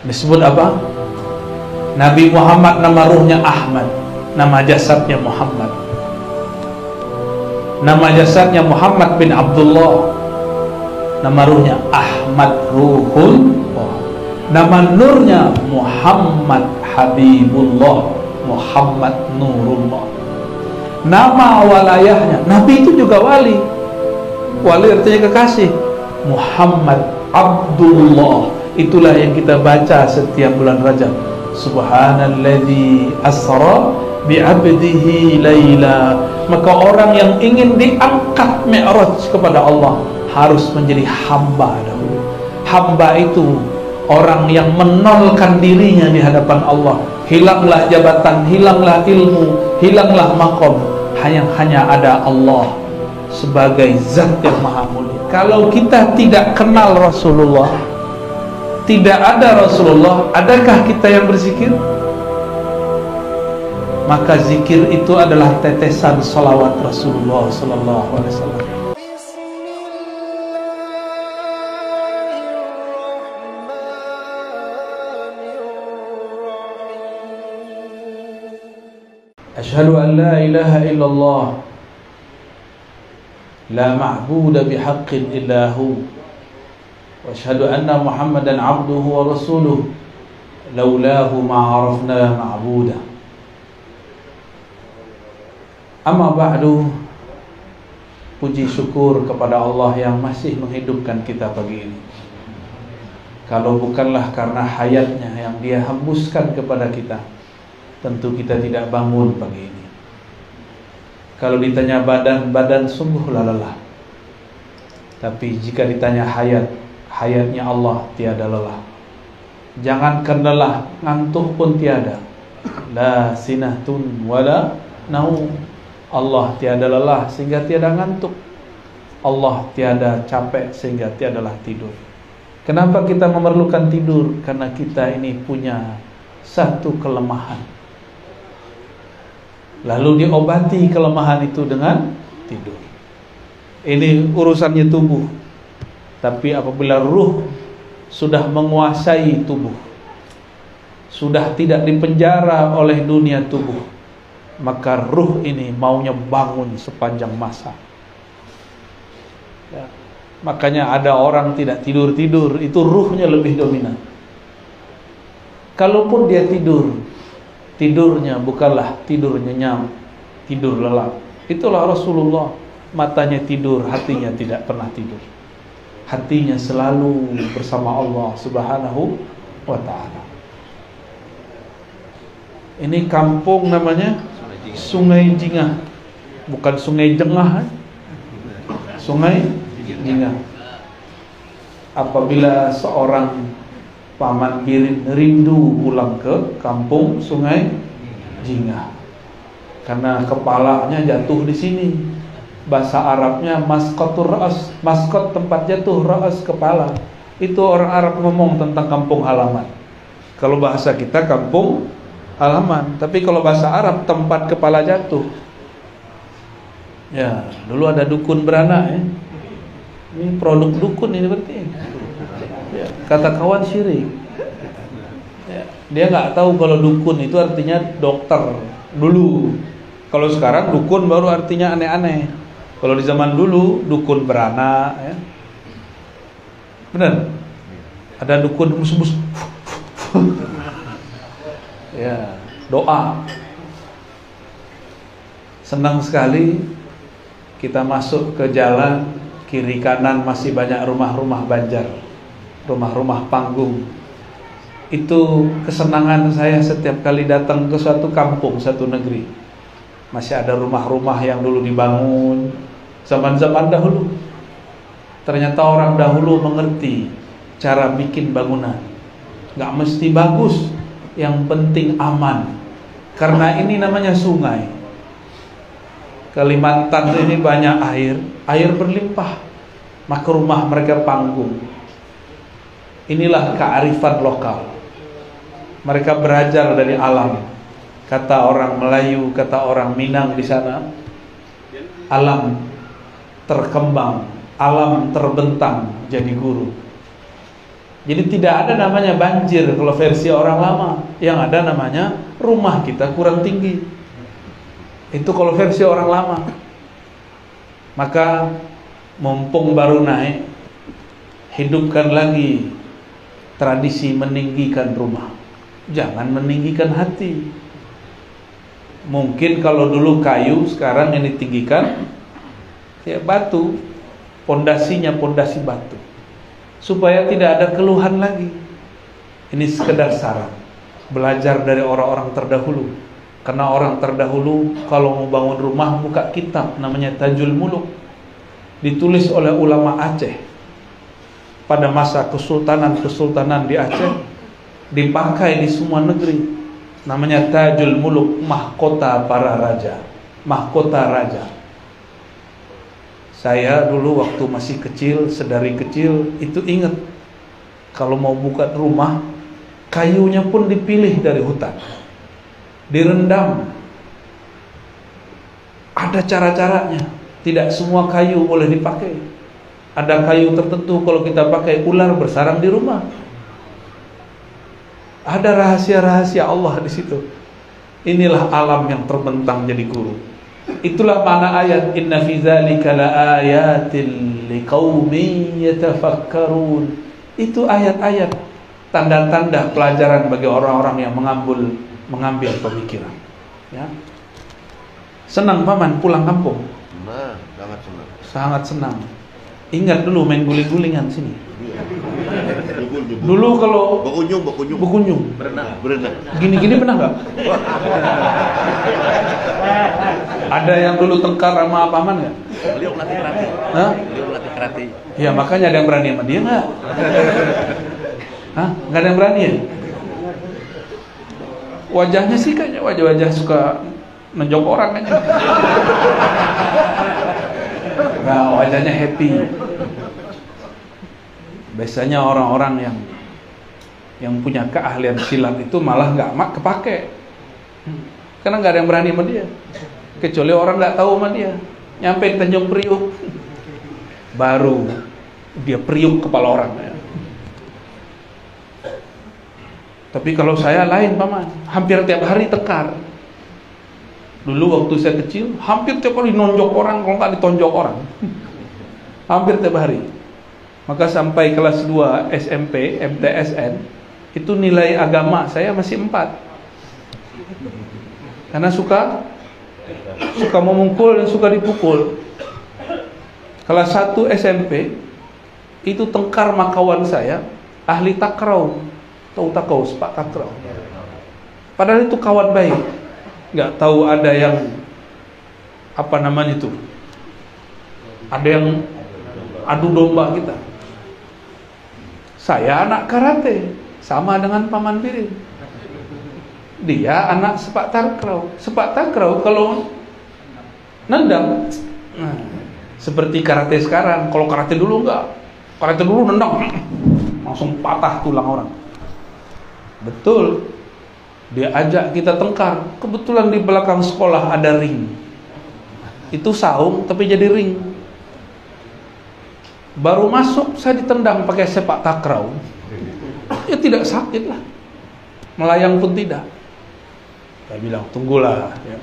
Disebut apa? Nabi Muhammad nama ruhnya Ahmad, nama jasadnya Muhammad. Nama jasadnya Muhammad bin Abdullah, nama ruhnya Ahmad Ruhullah. Nama nurnya Muhammad Habibullah, Muhammad Nurullah. Nama walayahnya, Nabi itu juga wali. Wali artinya kekasih. Muhammad Abdullah, itulah yang kita baca setiap bulan Rajab. Subhanalladzi asra bi'abdihi laila. Maka orang yang ingin diangkat mi'raj kepada Allah harus menjadi hamba dahulu. Hamba itu orang yang menolkan dirinya di hadapan Allah. Hilanglah jabatan, hilanglah ilmu, hilanglah maqam. Hanya ada Allah sebagai zat yang maha mulia. Kalau kita tidak kenal Rasulullah, tidak ada Rasulullah, adakah kita yang berzikir? Maka zikir itu adalah tetesan salawat Rasulullah sallallahu alaihi wasallam. Asyhadu an la ilaha illallah la ma'budu bihaqqin illa hu wa asyhadu anna Muhammadan abduhu wa rasuluhu laulahu ma 'arafna ma'buda. Amma ba'du. Puji syukur kepada Allah yang masih menghidupkan kita pagi ini. Kalau bukanlah karena hayatnya yang Dia hembuskan kepada kita, tentu kita tidak bangun pagi ini. Kalau ditanya badan sungguhlah lelah. Tapi jika ditanya hayatnya Allah tiada lelah. Jangankan lelah, ngantuk pun tiada. La sinahtun wala naum. Allah tiada lelah sehingga tiada ngantuk. Allah tiada capek sehingga tiadalah tidur. Kenapa kita memerlukan tidur? Karena kita ini punya satu kelemahan. Lalu diobati kelemahan itu dengan tidur. Ini urusannya tubuh. Tapi apabila ruh sudah menguasai tubuh, sudah tidak dipenjara oleh dunia tubuh, maka ruh ini maunya bangun sepanjang masa. Ya. Makanya ada orang tidak tidur-tidur, itu ruhnya lebih dominan. Kalaupun dia tidur, tidurnya bukanlah tidur nyenyak, tidur lelap. Itulah Rasulullah, matanya tidur, hatinya tidak pernah tidur. Hatinya selalu bersama Allah Subhanahu wa ta'ala. Ini kampung namanya Sungai Jingah, bukan Sungai Jengah, Sungai Jingah. Apabila seorang paman Kirin rindu pulang ke kampung Sungai Jingah, karena kepalanya jatuh di sini. Bahasa Arabnya maskotur ra's, maskot tempat jatuh, ra's kepala. Itu orang Arab ngomong tentang kampung halaman. Kalau bahasa kita kampung halaman, tapi kalau bahasa Arab tempat kepala jatuh. Ya, dulu ada dukun beranak ya. Ini produk dukun ini berarti. Ya, kata kawan syirik. Ya, dia nggak tahu kalau dukun itu artinya dokter dulu. Kalau sekarang dukun baru artinya aneh-aneh. Kalau di zaman dulu dukun beranak ya. Benar? Ada dukun mus-mus. Ya, doa. Senang sekali kita masuk ke jalan, kiri kanan masih banyak rumah-rumah banjar, rumah-rumah panggung. Itu kesenangan saya setiap kali datang ke suatu kampung, satu negeri. Masih ada rumah-rumah yang dulu dibangun zaman-zaman dahulu. Ternyata orang dahulu mengerti cara bikin bangunan. Gak mesti bagus, yang penting aman. Karena ini namanya sungai. Kalimantan ini banyak air berlimpah. Maka rumah mereka panggung. Inilah kearifan lokal. Mereka belajar dari alam. Kata orang Melayu, kata orang Minang di sana, alam terkembang, alam terbentang jadi guru. Jadi tidak ada namanya banjir kalau versi orang lama. Yang ada namanya rumah kita kurang tinggi. Itu kalau versi orang lama. Maka mumpung baru naik, hidupkan lagi tradisi meninggikan rumah. Jangan meninggikan hati. Mungkin kalau dulu kayu, sekarang yang ditinggikan ya batu. Pondasinya pondasi batu, supaya tidak ada keluhan lagi. Ini sekedar saran, belajar dari orang-orang terdahulu. Karena orang terdahulu kalau mau bangun rumah buka kitab namanya Tajul Muluk, ditulis oleh ulama Aceh pada masa kesultanan di Aceh, dipakai di semua negeri. Namanya Tajul Muluk, mahkota para raja, mahkota raja. Saya dulu waktu masih kecil, sedari kecil itu ingat, kalau mau buka rumah, kayunya pun dipilih dari hutan, direndam. Ada cara-caranya. Tidak semua kayu boleh dipakai. Ada kayu tertentu kalau kita pakai ular bersarang di rumah. Ada rahasia-rahasia Allah di situ. Inilah alam yang terbentang jadi guru. Itulah makna ayat inna fi dzalika laayatil liqaumin yatafakkarun. Itu ayat-ayat, tanda-tanda pelajaran bagi orang-orang yang mengambil pemikiran. Ya. Senang paman pulang kampung? Nah, sangat senang. Sangat senang. Ingat dulu main guling-gulingan sini. Nyebul. Dulu kalau berkunjung. Berenang. Gini-gini pernah nggak? Ada yang dulu tengkar sama paman nggak? Beliau latih karate. Hah? Beliau latih karate. Ya makanya ada yang berani sama dia nggak? Hah? Nggak ada yang berani ya? Wajahnya sih kayaknya wajah-wajah suka nonjok orang kayaknya. Nah, wajahnya happy. Biasanya orang-orang yang punya keahlian silat itu malah nggak kepake, karena nggak ada yang berani sama dia, kecuali orang nggak tahu sama dia. Nyampe di Tanjung Priuk, baru dia priuk kepala orang. Ya. Tapi kalau saya lain paman, hampir tiap hari tekar. Dulu waktu saya kecil, hampir tiap hari nonjok orang, kalau nggak ditonjok orang, hampir tiap hari. Maka sampai kelas 2 SMP, MTSN, itu nilai agama saya masih 4. Karena suka memukul dan suka dipukul. Kelas 1 SMP, itu tengkar makawan saya, ahli takraw. Tahu takraw, sepak takraw. Padahal itu kawan baik. Nggak tahu ada yang, apa namanya itu, ada yang adu domba kita. Saya anak karate, sama dengan paman Birin. Dia anak sepak takraw. Sepak takraw kalau nendang, nah, seperti karate sekarang. Kalau karate dulu enggak. Karate dulu nendang, langsung patah tulang orang. Betul. Dia ajak kita tengkar. Kebetulan di belakang sekolah ada ring. Itu saung tapi jadi ring. Baru masuk saya ditendang pakai sepak takraw. Ya tidak sakit lah, melayang pun tidak. Saya bilang tunggulah ya.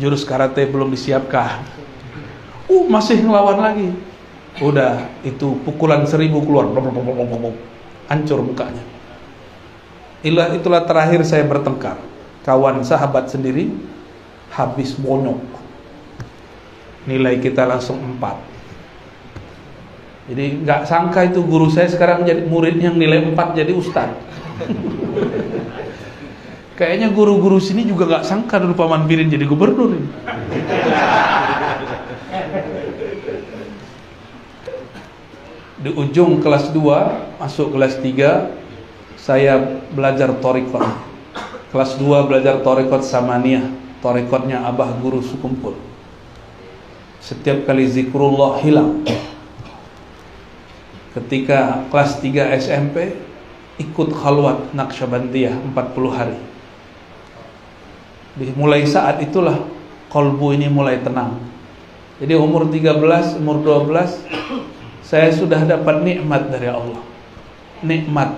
Jurus karate belum disiapkan. Masih ngelawan lagi. Udah itu pukulan 1000 keluar, hancur mukanya. Itulah terakhir saya bertengkar. Kawan sahabat sendiri habis bonyok. Nilai kita langsung 4. Jadi nggak sangka itu guru saya sekarang jadi murid yang nilai 4 jadi ustaz. Kayaknya guru-guru sini juga nggak sangka dulu paman Birin jadi gubernur ini. Di ujung kelas 2 masuk kelas 3 saya belajar thariqat. Kelas 2 belajar thariqat Samaniyah, thariqatnya Abah Guru Sukumpul. Setiap kali zikrullah hilang. Ketika kelas 3 SMP ikut khalwat Naqsyabandiyah 40 hari. Mulai saat itulah qalbu ini mulai tenang. Jadi umur 13, umur 12 saya sudah dapat nikmat dari Allah. nikmat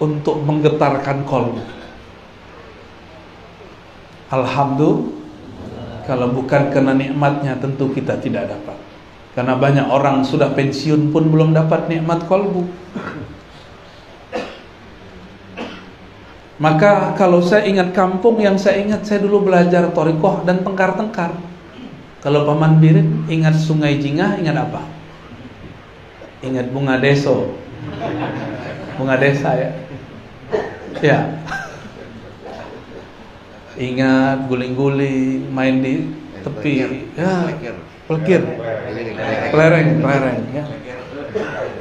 untuk menggetarkan kolbu. Alhamdulillah, kalau bukan karena nikmatnya tentu kita tidak dapat. Karena banyak orang sudah pensiun pun belum dapat nikmat kolbu. Maka kalau saya ingat kampung, yang saya ingat, saya dulu belajar thoriqoh dan tengkar-tengkar. Kalau Paman Birin ingat Sungai Jingah, ingat apa? Ingat bunga deso, bunga desa ya. Ya. Ingat guling-guling, main di tepi, ya, pelekir, kelereng, ya.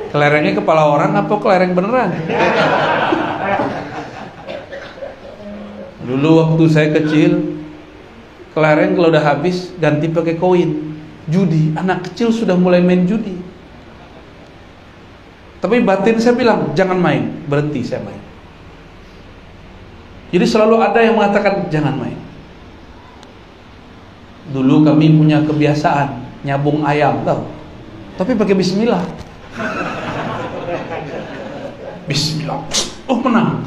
Kelerengnya kepala orang apa kelereng beneran? Dulu waktu saya kecil, kelereng kalau udah habis ganti pakai koin. Judi, anak kecil sudah mulai main judi. Tapi batin saya bilang, jangan main, berhenti saya main. Jadi selalu ada yang mengatakan jangan main. Dulu kami punya kebiasaan nyabung ayam, tahu? Tapi pakai bismillah. Bismillah. Oh, menang.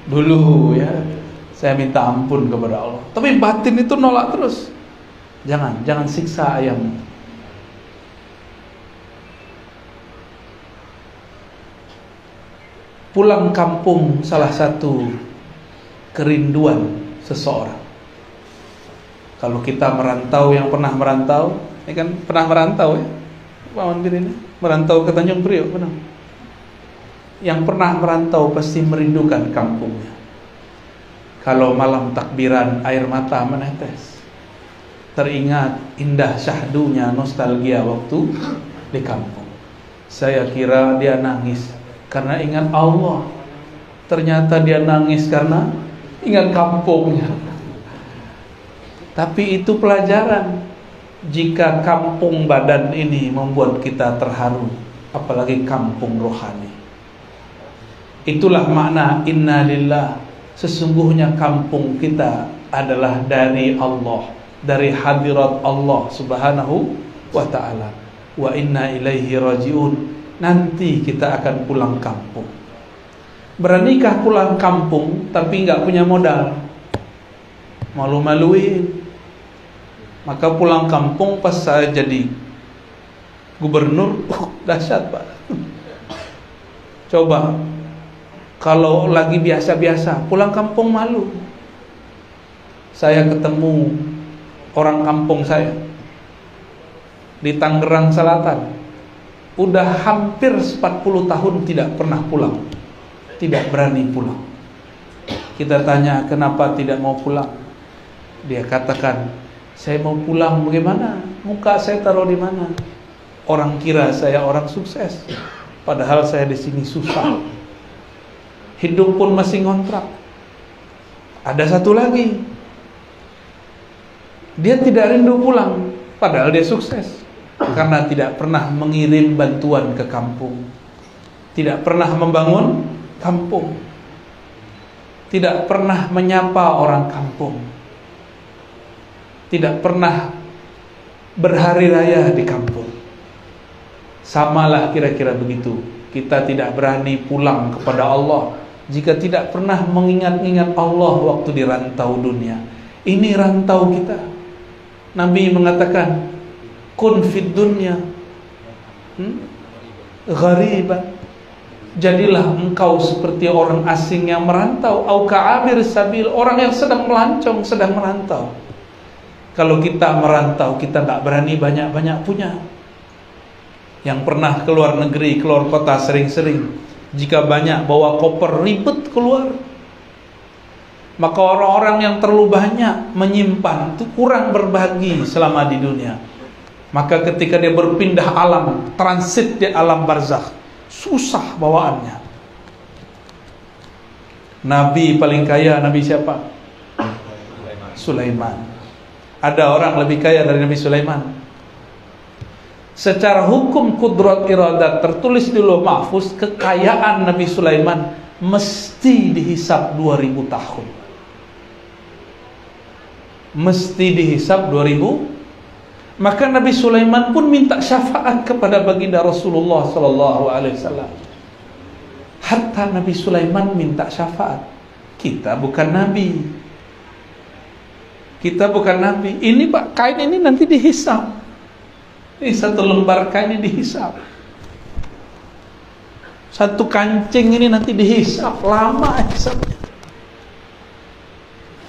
Dulu ya, saya minta ampun kepada Allah. Tapi batin itu nolak terus. Jangan siksa ayam. Pulang kampung salah satu kerinduan seseorang. Kalau kita merantau, yang pernah merantau, ini kan pernah merantau ya, Paman Birin, merantau ke Tanjung Priok, benar. Yang pernah merantau pasti merindukan kampungnya. Kalau malam takbiran air mata menetes, teringat indah syahdunya nostalgia waktu di kampung. Saya kira dia nangis karena ingat Allah. Ternyata dia nangis karena ingat kampungnya. Tapi itu pelajaran. Jika kampung badan ini membuat kita terharu, apalagi kampung rohani. Itulah makna inna lillah. Sesungguhnya kampung kita adalah dari Allah, dari hadirat Allah subhanahu wa ta'ala. Wa inna ilaihi rajiun. Nanti kita akan pulang kampung. Beranikah pulang kampung tapi nggak punya modal? Malu-maluin. Maka pulang kampung pas saya jadi gubernur, dahsyat Pak. Coba kalau lagi biasa-biasa, pulang kampung malu. Saya ketemu orang kampung saya di Tangerang Selatan, udah hampir 40 tahun tidak pernah pulang, tidak berani pulang. Kita tanya kenapa tidak mau pulang, dia katakan, saya mau pulang bagaimana? Muka saya taruh di mana? Orang kira saya orang sukses, padahal saya di sini susah. Hidup pun masih ngontrak. Ada satu lagi, dia tidak rindu pulang, padahal dia sukses. Karena tidak pernah mengirim bantuan ke kampung, tidak pernah membangun kampung, tidak pernah menyapa orang kampung, tidak pernah berhari raya di kampung. Samalah kira-kira begitu. Kita tidak berani pulang kepada Allah jika tidak pernah mengingat-ingat Allah waktu di rantau dunia. Ini rantau kita. Nabi mengatakan, kun fid dunya ghariban. Jadilah engkau seperti orang asing yang merantau, au ka'abir sabil, orang yang sedang melancong, sedang merantau. Kalau kita merantau, kita tak berani banyak-banyak punya. Yang pernah keluar negeri, keluar kota sering-sering, jika banyak bawa koper ribet keluar. Maka orang-orang yang terlalu banyak menyimpan itu kurang berbagi selama di dunia. Maka ketika dia berpindah alam, transit di alam barzakh, susah bawaannya. Nabi paling kaya, Nabi siapa? Sulaiman. Ada orang lebih kaya dari Nabi Sulaiman? Secara hukum kudrat iradat tertulis di Lauh Mahfuz, kekayaan Nabi Sulaiman mesti dihisab 2000 tahun. Mesti dihisab 2000. Maka Nabi Sulaiman pun minta syafaat kepada baginda Rasulullah sallallahu alaihi wasallam. Hatta Nabi Sulaiman minta syafaat. Kita bukan nabi. Kita bukan nabi. Ini Pak, kain ini nanti dihisab. Ini satu lembar kain ini dihisab. Satu kancing ini nanti dihisab, lama hisabnya.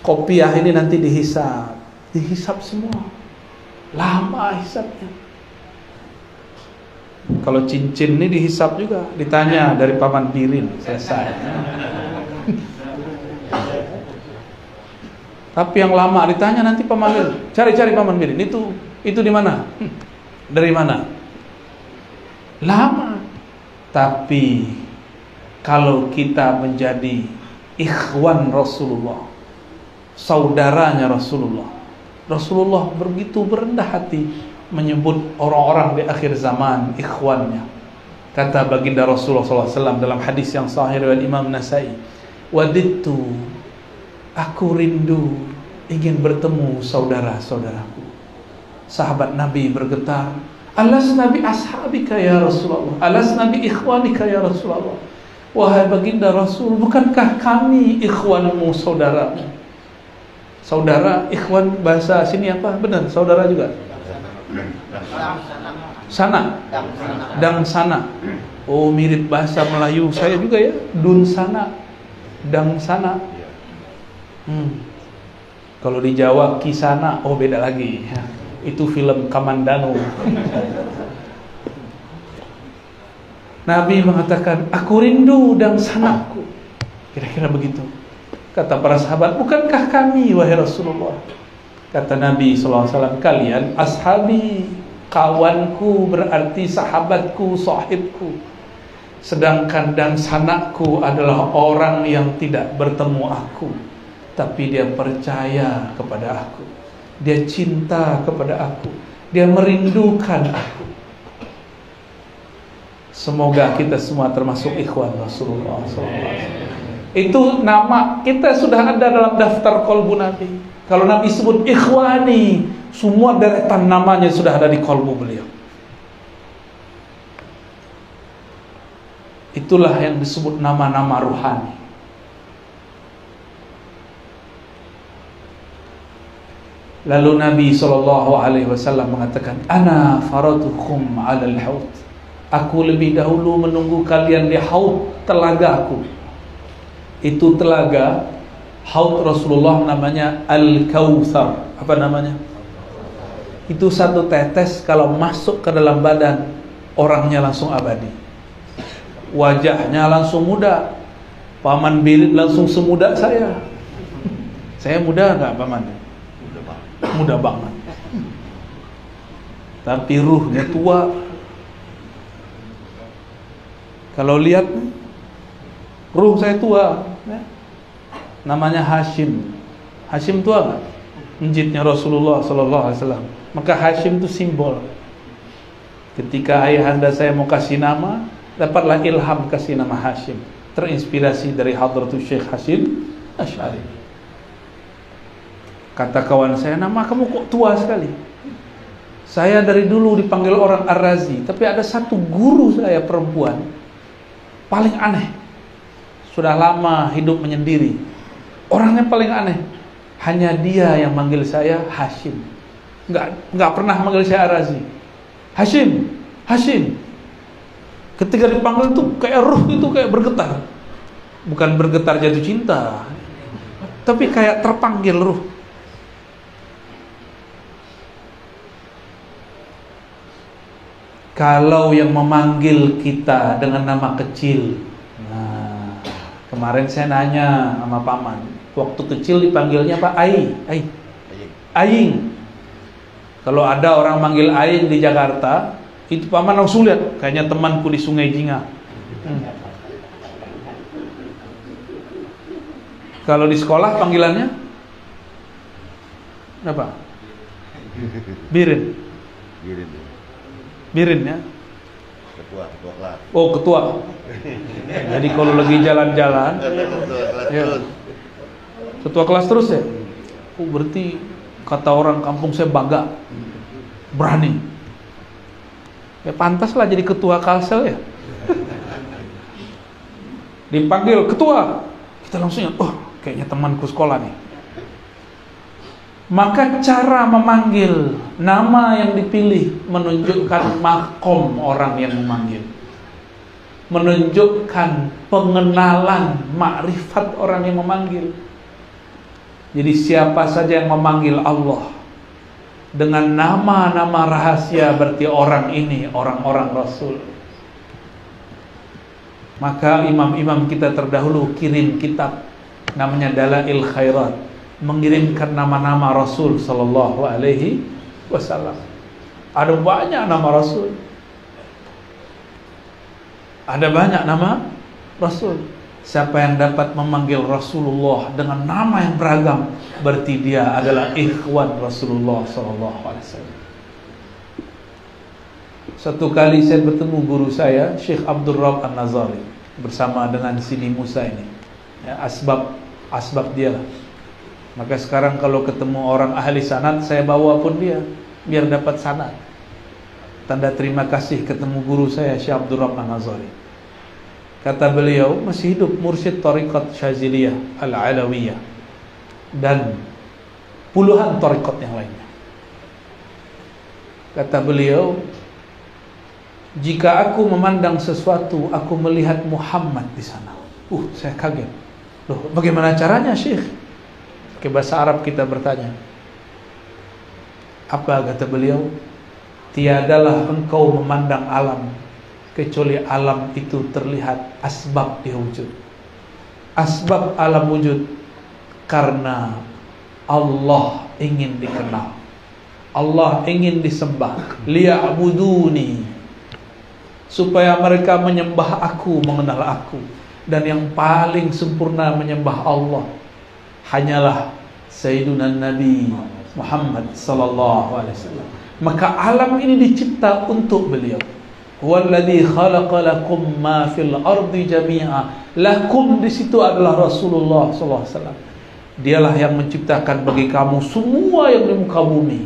Kopiah ini nanti dihisab. Dihisab semua. Lama hisabnya. Kalau cincin ini dihisab juga, ditanya dari Paman Birin, selesai. Tapi yang lama ditanya nanti Paman Birin, cari-cari Paman Birin, itu di mana? Dari mana? Lama. Tapi kalau kita menjadi ikhwan Rasulullah, saudaranya Rasulullah begitu berendah hati menyebut orang-orang di akhir zaman ikhwannya. Kata baginda Rasulullah SAW dalam hadis yang sahih riwayat Imam Nasai, wadidtu, aku rindu ingin bertemu saudara-saudaraku. Sahabat Nabi bergetar, alasna bi ashabika ya Rasulullah, alasna bi ikhwanika ya Rasulullah. Wahai baginda Rasul, bukankah kami ikhwanmu, saudaramu? Saudara, ikhwan bahasa sini apa? Benar, saudara juga. Sana, dang sana. Oh, mirip bahasa Melayu saya juga ya. Dun sana, dang sana. Kalau di Jawa kisana, oh beda lagi. Itu film Kamandano. Nabi mengatakan, aku rindu dang sanaku. Kira-kira begitu. Kata para sahabat, bukankah kami wahai Rasulullah? Kata Nabi SAW, kalian ashabi, kawanku, berarti sahabatku, sahibku. Sedangkan dan sanakku adalah orang yang tidak bertemu aku, tapi dia percaya kepada aku, dia cinta kepada aku, dia merindukan aku. Semoga kita semua termasuk ikhwan Rasulullah SAW. Itu nama kita sudah ada dalam daftar kolbu Nabi. Kalau Nabi sebut ikhwani, semua deretan namanya sudah ada di kolbu beliau. Itulah yang disebut nama-nama ruhani. Lalu Nabi SAW mengatakan, ana faratukum alal haud. Aku lebih dahulu menunggu kalian di haud, telagaku. Itu telaga haud Rasulullah namanya Al-Kautsar. Apa namanya? Itu satu tetes kalau masuk ke dalam badan, orangnya langsung abadi. Wajahnya langsung muda. Paman Birin langsung semuda saya. Saya muda enggak Paman? Muda banget. Tapi ruhnya tua. Kalau lihat ruh saya tua, ya. Namanya Hashim. Hashim tua nggak? Menjitnya Rasulullah SAW. Maka Hashim itu simbol. Ketika ayahanda saya mau kasih nama, dapatlah ilham kasih nama Hashim. Terinspirasi dari Hadratus Syekh Hashim Asy'ari. Kata kawan saya, nama kamu kok tua sekali? Saya dari dulu dipanggil orang Ar-Razi, tapi ada satu guru saya perempuan paling aneh. Sudah lama hidup menyendiri. Orangnya paling aneh. Hanya dia yang manggil saya Hashim. Enggak pernah manggil saya Ar-Razi. Hashim, Hashim. Ketika dipanggil tuh kayak ruh itu kayak bergetar. Bukan bergetar jatuh cinta, tapi kayak terpanggil ruh. Kalau yang memanggil kita dengan nama kecil, nah, kemarin saya nanya sama Paman, waktu kecil dipanggilnya apa? Aing. Kalau ada orang manggil Aing di Jakarta, itu Paman langsung lihat, kayaknya temanku di Sungai Jinga. Kalau di sekolah panggilannya apa? Birin. Birin ya. Ketua kelas. Oh, ketua. Jadi kalau lagi jalan-jalan, ya, ketua kelas terus ya. Oh, berarti kata orang kampung saya baga. berani. Ya pantaslah jadi ketua Kalsel ya. Dipanggil ketua, kita langsung ingat, oh kayaknya temanku sekolah nih. Maka cara memanggil, nama yang dipilih menunjukkan makom orang yang memanggil, menunjukkan pengenalan makrifat orang yang memanggil. Jadi siapa saja yang memanggil Allah dengan nama-nama rahasia, berarti orang ini orang-orang Rasul. Maka imam-imam kita terdahulu kirim kitab namanya Dalail Khairat, mengirimkan nama-nama Rasul sallallahu alaihi wasallam. Ada banyak nama Rasul. Ada banyak nama Rasul. Siapa yang dapat memanggil Rasulullah dengan nama yang beragam, berarti dia adalah ikhwan Rasulullah sallallahu alaihi wasallam. Satu kali saya bertemu guru saya, Syekh Abdul Rabb An-Nazari, bersama dengan Sidi Musa ini. Ya, asbab dia lah. Maka sekarang kalau ketemu orang ahli sanad, saya bawa pun dia biar dapat sanad. Tanda terima kasih ketemu guru saya, Syekh Abdul Rabb An-Nazari. Kata beliau, masih hidup, mursyid Tariqat Syaziliyah Al-Alawiyah dan puluhan tariqat yang lainnya. Kata beliau, jika aku memandang sesuatu, aku melihat Muhammad di sana. Saya kaget. Loh, bagaimana caranya, Syekh? Ke bahasa Arab kita bertanya. Apa kata beliau? Tiadalah engkau memandang alam kecuali alam itu terlihat asbab dia wujud. Asbab alam wujud karena Allah ingin dikenal, Allah ingin disembah. Liya'buduni, supaya mereka menyembah aku, mengenal aku. Dan yang paling sempurna menyembah Allah hanyalah Sayyiduna Nabi Muhammad sallallahu alaihi wasallam. Maka alam ini dicipta untuk beliau. Huwallazi khalaqa lakum ma fil ardi jami'a. Lakum di situ adalah Rasulullah sallallahu alaihi wasallam. Dialah yang menciptakan bagi kamu semua yang di muka bumi.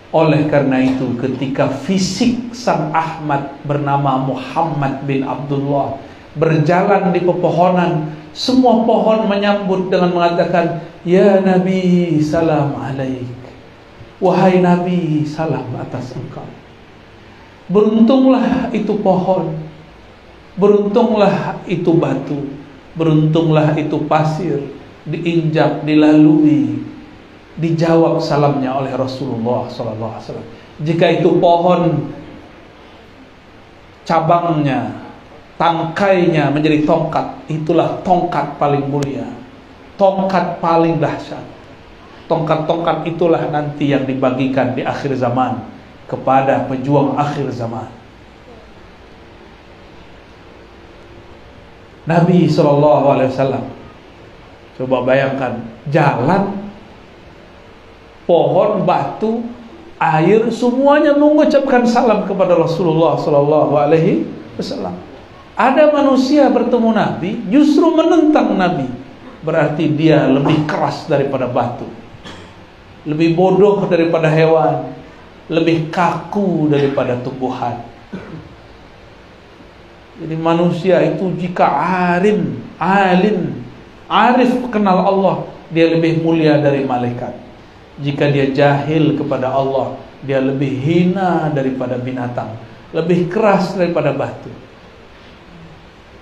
Oleh karena itu, ketika fisik sang Ahmad bernama Muhammad bin Abdullah berjalan di pepohonan, semua pohon menyambut dengan mengatakan, ya Nabi, salam alaik. Wahai Nabi, salam atas engkau. Beruntunglah itu pohon, beruntunglah itu batu, beruntunglah itu pasir, diinjak, dilalui, dijawab salamnya oleh Rasulullah SAW. Jika itu pohon, cabangnya, tangkainya menjadi tongkat, itulah tongkat paling mulia, tongkat paling dahsyat. Tongkat-tongkat itulah nanti yang dibagikan di akhir zaman kepada pejuang akhir zaman. Nabi SAW, coba bayangkan, jalan, pohon, batu, air, semuanya mengucapkan salam kepada Rasulullah SAW. Ada manusia bertemu Nabi, justru menentang Nabi. Berarti dia lebih keras daripada batu, lebih bodoh daripada hewan, lebih kaku daripada tumbuhan. Jadi manusia itu jika alim, arif kenal Allah, dia lebih mulia dari malaikat. Jika dia jahil kepada Allah, dia lebih hina daripada binatang, lebih keras daripada batu.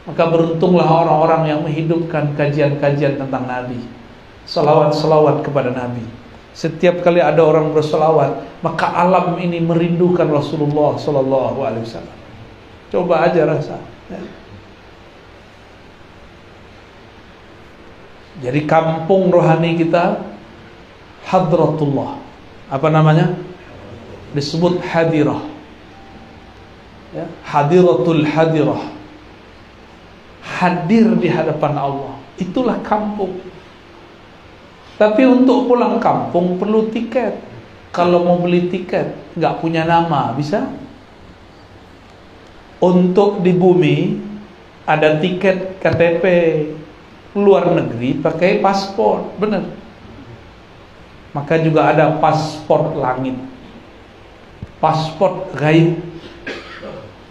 Maka beruntunglah orang-orang yang menghidupkan kajian-kajian tentang Nabi, salawat-salawat kepada Nabi. Setiap kali ada orang bersalawat, maka alam ini merindukan Rasulullah SAW. Coba aja rasa. Jadi kampung rohani kita Hadratullah. Apa namanya? Disebut hadirah. Ya, hadiratul hadirah. Hadir di hadapan Allah. Itulah kampung. Tapi untuk pulang kampung perlu tiket. Kalau mau beli tiket nggak punya nama, bisa? Untuk di bumi ada tiket KTP, luar negeri pakai paspor, benar. Maka juga ada paspor langit. paspor gaib,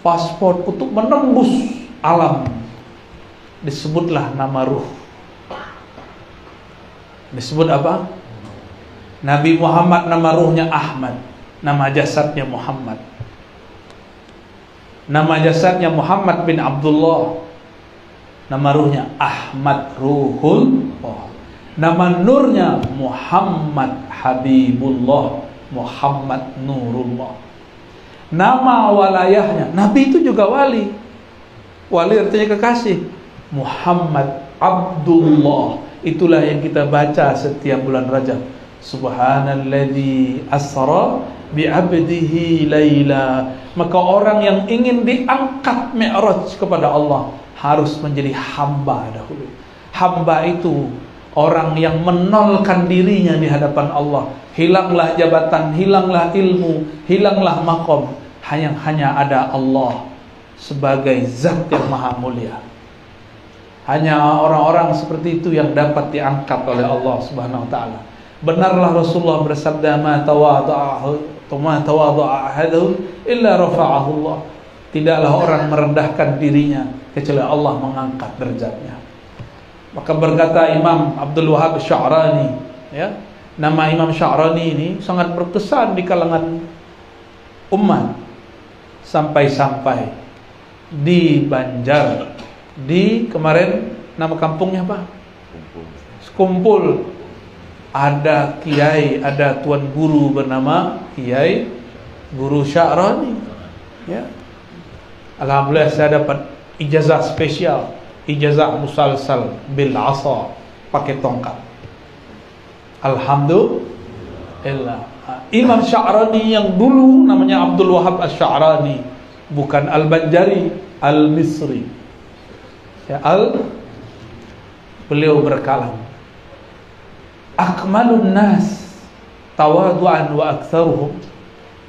paspor untuk menembus alam. Disebutlah nama ruh. Disebut apa? Nabi Muhammad nama ruhnya Ahmad, nama jasadnya Muhammad. Nama jasadnya Muhammad bin Abdullah, nama ruhnya Ahmad Ruhullah. Nama nurnya Muhammad Habibullah, Muhammad Nurullah. Nama walayahnya, Nabi itu juga wali. Wali artinya kekasih. Muhammad Abdullah. Itulah yang kita baca setiap bulan Rajab. Subhanalladzi asra bi'abdihi laila. Maka orang yang ingin diangkat mi'raj kepada Allah harus menjadi hamba dahulu. Hamba itu orang yang menolkan dirinya di hadapan Allah. Hilanglah jabatan, hilanglah ilmu, hilanglah maqam. Hanya ada Allah sebagai zat yang maha mulia. Hanya orang-orang seperti itu yang dapat diangkat oleh Allah Subhanahu wa taala. Benarlah Rasulullah bersabda, "Ma tawadha'a ahadun illa rafa'ahu Allah." Tidaklah orang merendahkan dirinya kecuali Allah mengangkat derajatnya. Maka berkata Imam Abdul Wahab Sya'rani, ya, nama Imam Sya'rani ini sangat berkesan di kalangan umat, sampai-sampai di Banjar, di kemarin nama kampungnya apa? Sekumpul. Ada kiai, ada tuan guru bernama Kiai Guru Sya'rani, ya. Alhamdulillah saya dapat ijazah spesial, ijazah musalsal bil asa, pakai tongkat. Alhamdulillah. Imam Sya'rani yang dulu namanya Abdul Wahab Asy-Sya'rani, bukan Al-Banjari, Al-Misri. Ya, beliau berkalam, akmalun nas tawadu'an wa aktsaruhum.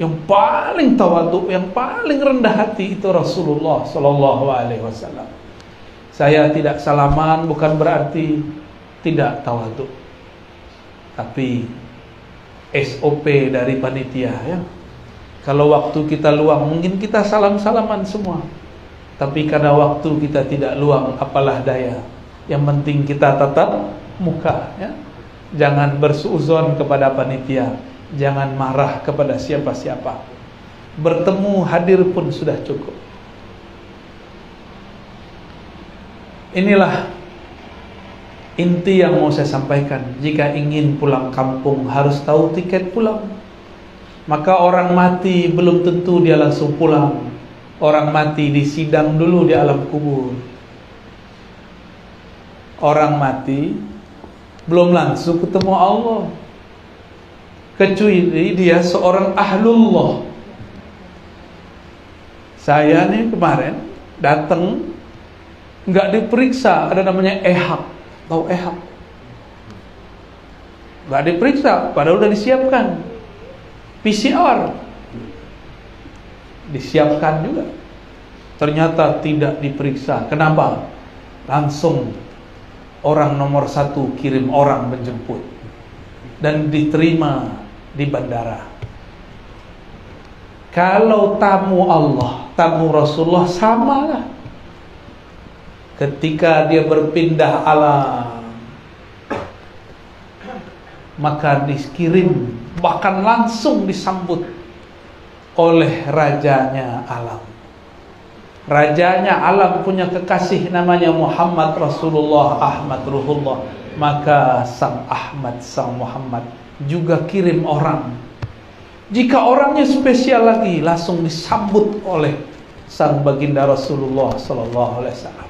Yang paling tawadu, yang paling rendah hati itu Rasulullah sallallahu alaihi wasallam. Saya tidak salaman bukan berarti tidak tawadu. Tapi SOP dari panitia, ya. Kalau waktu kita luang mungkin kita salam-salaman semua. Tapi karena waktu kita tidak luang, apalah daya. Yang penting kita tatap muka, ya. Jangan bersuuzon kepada panitia, jangan marah kepada siapa-siapa. Bertemu hadir pun sudah cukup. Inilah inti yang mau saya sampaikan. Jika ingin pulang kampung harus tahu tiket pulang. Maka orang mati belum tentu dia langsung pulang. Orang mati disidang dulu di alam kubur. Orang mati belum langsung ketemu Allah, kecuali dia seorang ahlullah. Saya nih kemarin datang nggak diperiksa, ada namanya ehak. Tahu ehak? Nggak diperiksa, padahal udah disiapkan. PCR disiapkan juga, ternyata tidak diperiksa. Kenapa? Langsung orang nomor satu kirim orang menjemput dan diterima di bandara. Kalau tamu Allah, tamu Rasulullah samalah. Ketika dia berpindah alam, maka dikirim, bahkan langsung disambut oleh rajanya alam. Rajanya alam punya kekasih namanya Muhammad Rasulullah Ahmad Ruhullah. Maka sang Ahmad, sang Muhammad juga kirim orang. Jika orangnya spesial lagi, langsung disambut oleh sang baginda Rasulullah sallallahu alaihi wasallam.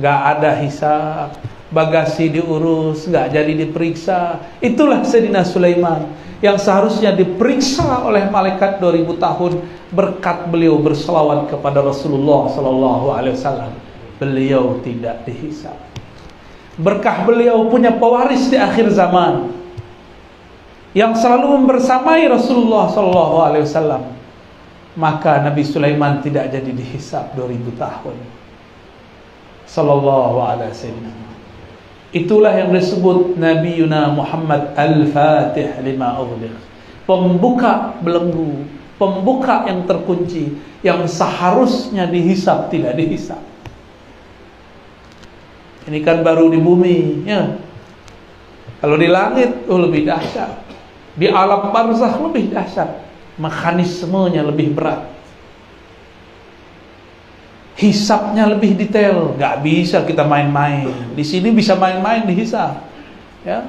Gak ada hisab, bagasi diurus, gak jadi diperiksa. Itulah Sayyidina Sulaiman yang seharusnya diperiksa oleh malaikat 2000 tahun berkat beliau berselawat kepada Rasulullah sallallahu alaihi wasallam. Beliau tidak dihisab. Berkah beliau punya pewaris di akhir zaman yang selalu membersamai Rasulullah sallallahu alaihi wasallam. Maka Nabi Sulaiman tidak jadi dihisab 2000 tahun. Sallallahu alaihi wasallam. Itulah yang disebut Nabiuna Muhammad Al-Fatih lima ughliq, pembuka belenggu pembuka yang terkunci, yang seharusnya dihisab tidak dihisab. Ini kan baru di bumi, ya. Kalau di langit, lebih dahsyat. Di alam barzakh lebih dahsyat. Mekanismenya lebih berat. Hisabnya lebih detail. Gak bisa kita main-main. Di sini bisa main-main dihisab, ya.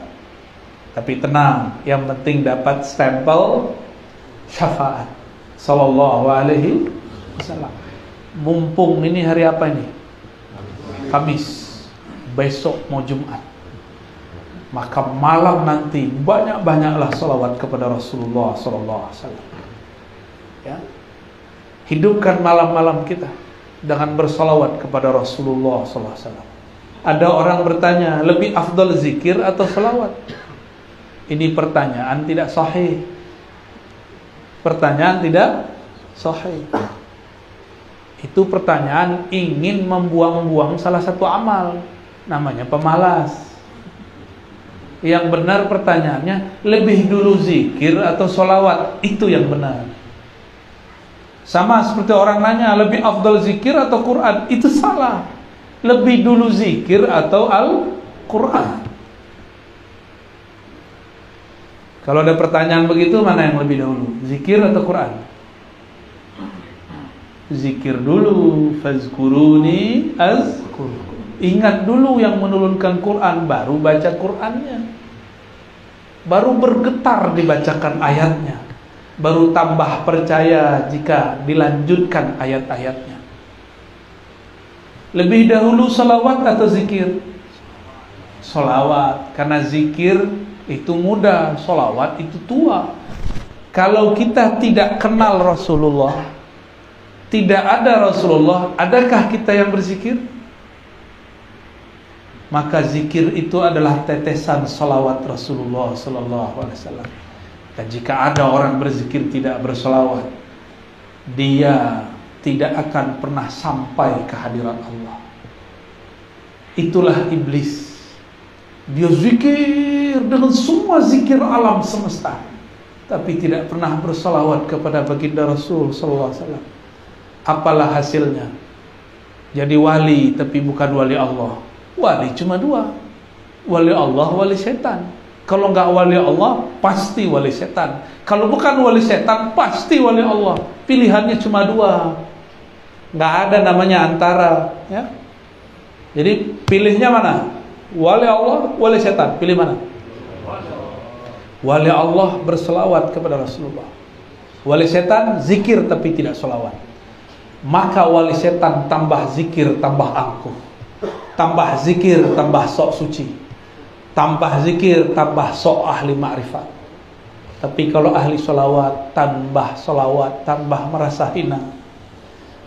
Tapi tenang, yang penting dapat stempel syafaat sallallahu alaihi wasallam. Mumpung ini hari apa ini? Kamis. Besok mau Jumat. Maka malam nanti banyak-banyaklah salawat kepada Rasulullah sallallahu alaihi wasallam. Ya. Hidupkan malam-malam kita dengan bersalawat kepada Rasulullah sallallahu alaihi wasallam. Ada orang bertanya, lebih afdal zikir atau salawat? Ini pertanyaan tidak sahih. Pertanyaan tidak sahih. Itu pertanyaan ingin membuang-buang salah satu amal, namanya pemalas. Yang benar pertanyaannya, lebih dulu zikir atau sholawat? Itu yang benar. Sama seperti orang nanya, lebih afdal zikir atau Quran? Itu salah. Lebih dulu zikir atau Al-Quran? Kalau ada pertanyaan begitu, mana yang lebih dahulu? Zikir atau Quran? Zikir dulu. Fazkuruni azkurkum. Ingat dulu yang menurunkan Quran, baru baca Qurannya. Baru bergetar dibacakan ayatnya. Baru tambah percaya jika dilanjutkan ayat-ayatnya. Lebih dahulu salawat atau zikir? Salawat, karena zikir itu mudah, salawat itu tua. Kalau kita tidak kenal Rasulullah, tidak ada Rasulullah, adakah kita yang berzikir? Maka zikir itu adalah tetesan salawat Rasulullah sallallahu alaihi wasallam. Dan jika ada orang berzikir tidak bersalawat, dia tidak akan pernah sampai ke hadirat Allah. Itulah iblis. Dia zikir dengan semua zikir alam semesta, tapi tidak pernah bersalawat kepada baginda Rasul sallallahu alaihi wasallam. Apalah hasilnya? Jadi wali tapi bukan wali Allah. Wali cuma dua, wali Allah, wali setan. Kalau nggak wali Allah, pasti wali setan. Kalau bukan wali setan, pasti wali Allah. Pilihannya cuma dua, nggak ada namanya antara, ya. Jadi pilihnya mana? Wali Allah, wali setan. Pilih mana? Wali Allah berselawat kepada Rasulullah. Wali setan zikir tapi tidak selawat. Maka wali setan tambah zikir tambah angkuh, tambah zikir tambah sok suci, tambah zikir tambah sok ahli ma'rifat. Tapi kalau ahli solawat, tambah solawat tambah merasa hina,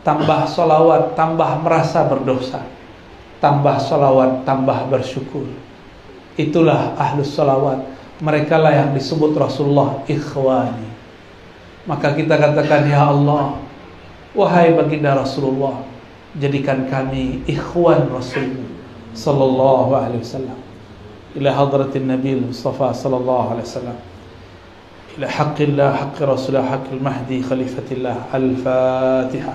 tambah solawat tambah merasa berdosa, tambah solawat tambah bersyukur. Itulah ahlus solawat. Mereka lah yang disebut Rasulullah ikhwani. Maka kita katakan, ya Allah, wahai baginda Rasulullah, jadikan kami ikhwan Rasul sallallahu alaihi wasallam. Ila hadratin Nabi Mustafa sallallahu alaihi wasallam. Ila haqqillah, haqqi Rasulullah, haqqil Mahdi, khalifatillah. Al-Fatiha.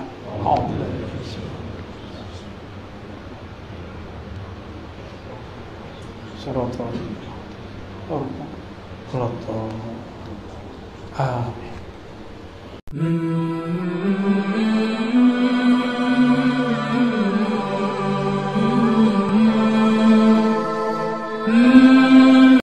Amin.